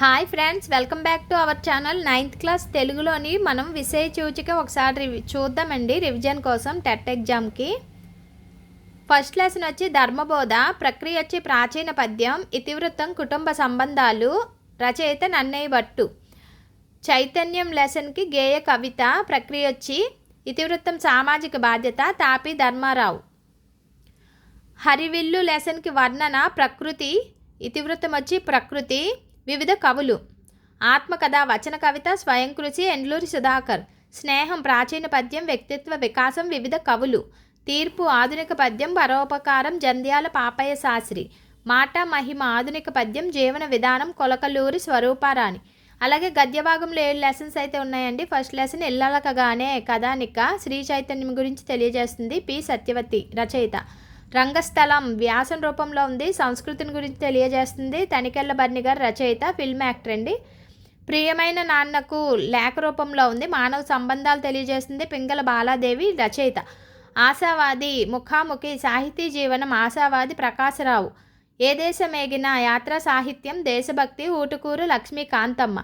Hi friends, welcome back to our channel. 9th class తెలుగులోని మనం విషయ సూచిక ఒకసారి చూద్దామండి రివిజన్ కోసం టెట్ ఎగ్జామ్కి. ఫస్ట్ లెసన్ వచ్చి ధర్మబోధ, ప్రక్రియ వచ్చి ప్రాచీన పద్యం, ఇతివృత్తం కుటుంబ సంబంధాలు, రచయిత నన్నయ్య భట్టు. చైతన్యం లెసన్కి గేయ కవిత, ప్రక్రియ వచ్చి ఇతివృత్తం సామాజిక బాధ్యత, తాపి ధర్మారావు. హరివిల్లు లెసన్కి వర్ణన, ప్రకృతి, ఇతివృత్తం వచ్చి ప్రకృతి, వివిధ కవులు. ఆత్మకథ, వచన కవిత, స్వయం కృషి, ఎండ్లూరి సుధాకర్. స్నేహం ప్రాచీన పద్యం, వ్యక్తిత్వ వికాసం, వివిధ కవులు. తీర్పు ఆధునిక పద్యం, పరోపకారం, జంధ్యాల పాపయ్య శాస్త్రి. మాట మహిమ ఆధునిక పద్యం, జీవన విధానం, కొలకలూరి స్వరూపారాణి. అలాగే గద్యభాగంలో 7 లెసన్స్ అయితే ఉన్నాయండి. ఫస్ట్ లెసన్ ఇల్లలకగానే కథానిక, శ్రీ చైతన్యం గురించి తెలియజేస్తుంది. పి సత్యవతి రచయిత. రంగస్థలం వ్యాసం రూపంలో ఉంది, సంస్కృతిని గురించి తెలియజేస్తుంది. తనికెళ్ళ బర్ని గారు రచయిత, ఫిల్మ్ యాక్టర్ అండి. ప్రియమైన నాన్నకు లేఖ రూపంలో ఉంది, మానవ సంబంధాలు తెలియజేస్తుంది. పింగళ బాలాదేవి రచయిత. ఆశావాది ముఖాముఖి, సాహితీ జీవనం, ఆశావాది ప్రకాశరావు. ఏ దేశమేగిన యాత్రా సాహిత్యం, దేశభక్తి, ఊటుకూరు లక్ష్మీకాంతమ్మ.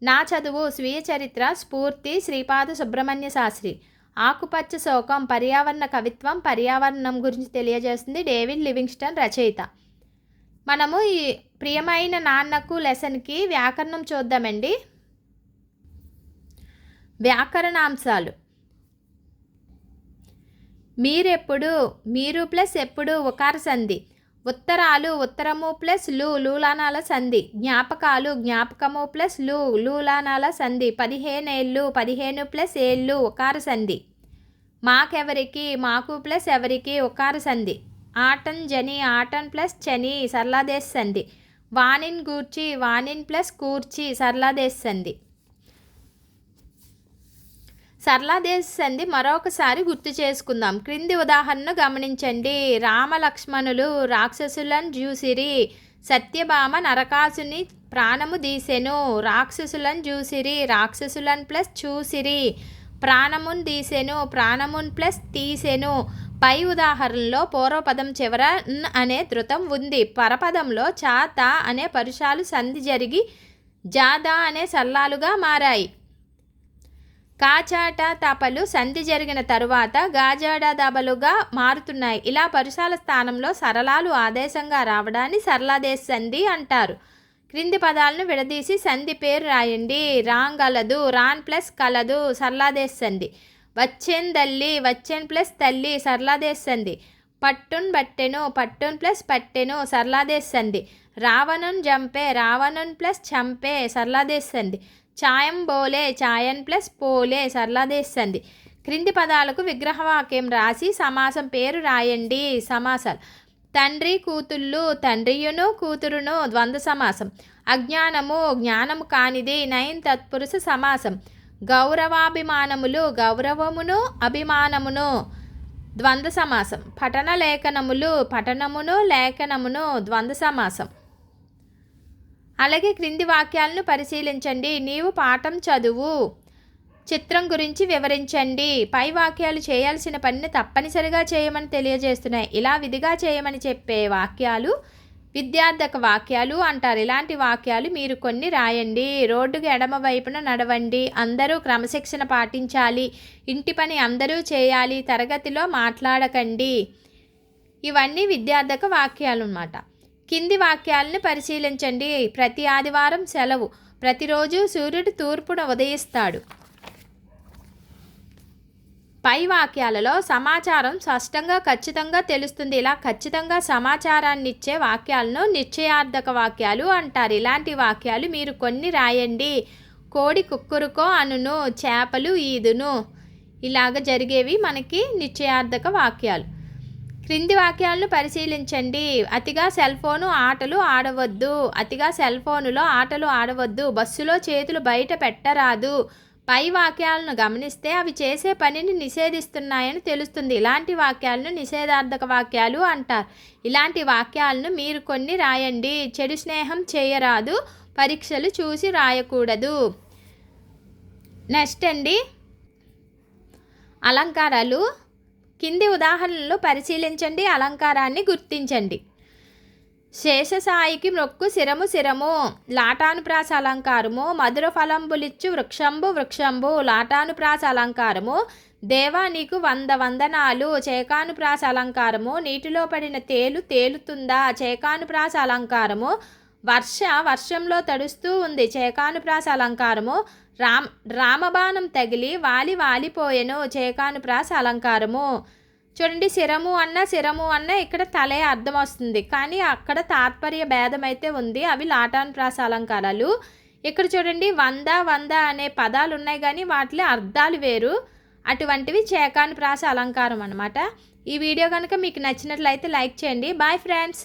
నా చదువు, స్వీయ చరిత్ర, స్ఫూర్తి, శ్రీపాద సుబ్రహ్మణ్య శాస్త్రి. ఆకుపచ్చ శోకం, పర్యావరణ కవిత్వం, పర్యావరణం గురించి తెలియజేస్తుంది. డేవిడ్ లివింగ్స్టన్ రచయిత. మనము ఈ ప్రియమైన నాన్నకు లెసన్కి వ్యాకరణం చూద్దామండి. వ్యాకరణాంశాలు. మీరెప్పుడు, మీరు ప్లస్ ఎప్పుడు ఉకార సంధి. ఉత్తరాలు, ఉత్తరము ప్లస్ లూలానాల సంధి. జ్ఞాపకాలు, జ్ఞాపకము ప్లస్ లూలానాల సంధి. 15 ఏళ్ళు, 15 ప్లస్ ఏళ్ళు ఉకార సంధి. మాకెవరికి, మాకు ప్లస్ ఎవరికి ఉకార సంధి. ఆటన్ జని, ఆటన్ ప్లస్ చని సరళాదేశ సంధి. వానిన్ గూర్చి, వానిన్ ప్లస్ కూర్చి సరళాదేశ సంధి. సరళాదేశ సంధి మరొకసారి గుర్తు చేసుకుందాం. క్రింది ఉదాహరణను గమనించండి. రామలక్ష్మణులు రాక్షసులను చూసిరి, సత్యభామ నరకాసుని ప్రాణము తీసెను. రాక్షసులను చూసిరి, రాక్షసులను ప్లస్ చూసిరి, ప్రాణమున్ తీసెను, ప్రాణమున్ ప్లస్ తీసెను. పై ఉదాహరణలో పూర్వపదం చివర న్ అనే ధృతం ఉంది. పరపదంలో చ త అనే పరుషాలు సంధి జరిగి జాదా అనే సల్లాలుగా మారాయి. కాచాట తపలు సంధి జరిగిన తరువాత గాజాడ దబలుగా మారుతున్నాయి. ఇలా పరుషాల స్థానంలో సరళాలు ఆదేశంగా రావడాన్ని సరళాదేశ సంధి అంటారు. క్రింది పదాలను విడదీసి సంధి పేరు రాయండి. రాంగలదు, రాన్ ప్లస్ కలదు సరళాదేశ సంధి. వచ్చేందల్లి, వచ్చేన్ ప్లస్ తల్లి సరళాదేశ సంధి. పట్టున్ బట్టెను, పట్టున్ ప్లస్ పట్టెను సరళాదేశ సంధి. రావణున్ జంపే, రావణున్ ప్లస్ చంపే సరళాదేశ సంధి. ఛాయం బోలే, ఛాయన్ ప్లస్ పోలే సరళాదేశ సంధి. క్రింది పదాలకు విగ్రహవాక్యం రాసి సమాసం పేరు రాయండి. సమాసాలు. తండ్రి కూతుళ్ళు, తండ్రియును కూతురును ద్వంద్వ సమాసం. అజ్ఞానము, జ్ఞానము కానిది నైన్ తత్పురుష సమాసం. గౌరవాభిమానములు, గౌరవమును అభిమానమును ద్వంద్వ సమాసం. పఠన లేఖనములు, పఠనమును లేఖనమును ద్వంద్వ సమాసం. అలాగే క్రింది వాక్యాలను పరిశీలించండి. నీవు పాఠం చదువు, చిత్రం గురించి వివరించండి. పై వాక్యాలు చేయాల్సిన పనిని తప్పనిసరిగా చేయమని తెలియజేస్తున్నాయి. ఇలా విధిగా చేయమని చెప్పే వాక్యాలు విద్యార్థక వాక్యాలు అంటారు. ఇలాంటి వాక్యాలు మీరు కొన్ని రాయండి. రోడ్డుకు ఎడమ వైపున నడవండి, అందరూ క్రమశిక్షణ పాటించాలి, ఇంటి పని అందరూ చేయాలి, తరగతిలో మాట్లాడకండి. ఇవన్నీ విద్యార్థక వాక్యాలు అన్నమాట. కింది వాక్యాలను పరిశీలించండి. ప్రతి ఆదివారం సెలవు, ప్రతిరోజు సూర్యుడు తూర్పున ఉదయిస్తాడు. పై వాక్యాలలో సమాచారం స్పష్టంగా ఖచ్చితంగా తెలుస్తుంది. ఇలా ఖచ్చితంగా సమాచారాన్ని ఇచ్చే వాక్యాలను నిశ్చయార్థక వాక్యాలు అంటారు. ఇలాంటి వాక్యాలు మీరు కొన్ని రాయండి. కోడి కుక్కురుకో అనును, చేపలు ఈదును. ఇలాగ జరిగేవి మనకి నిశ్చయార్థక వాక్యాలు. క్రింది వాక్యాలను పరిశీలించండి. అతిగా సెల్ ఫోను ఆటలు ఆడవద్దు, అతిగా సెల్ ఫోనులో ఆటలు ఆడవద్దు. బస్సులో చేతులు బయట పెట్టరాదు. పై వాక్యాలను గమనిస్తే అవి చేసే పనిని నిషేధిస్తున్నాయని తెలుస్తుంది. ఇలాంటి వాక్యాలను నిషేధార్థక వాక్యాలు అంటారు. ఇలాంటి వాక్యాలను మీరు కొన్ని రాయండి. చెడు స్నేహం చేయరాదు, పరీక్షలు చూసి రాయకూడదు. నెక్స్ట్ అండి, అలంకారాలు. కింది ఉదాహరణలు పరిశీలించండి, అలంకారాన్ని గుర్తించండి. శేషసాయికి మ్రొక్కు శిరము శిరము లాటానుప్రాస అలంకారము. మధుర ఫలంబులిచ్చు వృక్షంబు వృక్షంబు లాటానుప్రాస అలంకారము. దేవా నీకు 100 వందనాలు చేకానుప్రాస అలంకారము. నీటిలో పడిన తేలు తేలుతుందా చేకానుప్రాస అలంకారము. వర్షంలో తడుస్తూ ఉంది చేకానుప్రాస అలంకారము. రామబాణం తగిలి వాలిపోయెను చేకానుప్రాస అలంకారము. చూడండి, శిరము అన్న ఇక్కడ తలే అర్థం వస్తుంది, కానీ అక్కడ తాత్పర్య భేదం అయితే ఉంది. అవి లాటానుప్రాస అలంకారాలు. ఇక్కడ చూడండి 100 అనే పదాలు ఉన్నాయి, కానీ వాటిలో అర్థాలు వేరు. అటువంటివి చేకానుప్రాస అలంకారం అన్నమాట. ఈ వీడియో కనుక మీకు నచ్చినట్లయితే లైక్ చేయండి. Bye friends.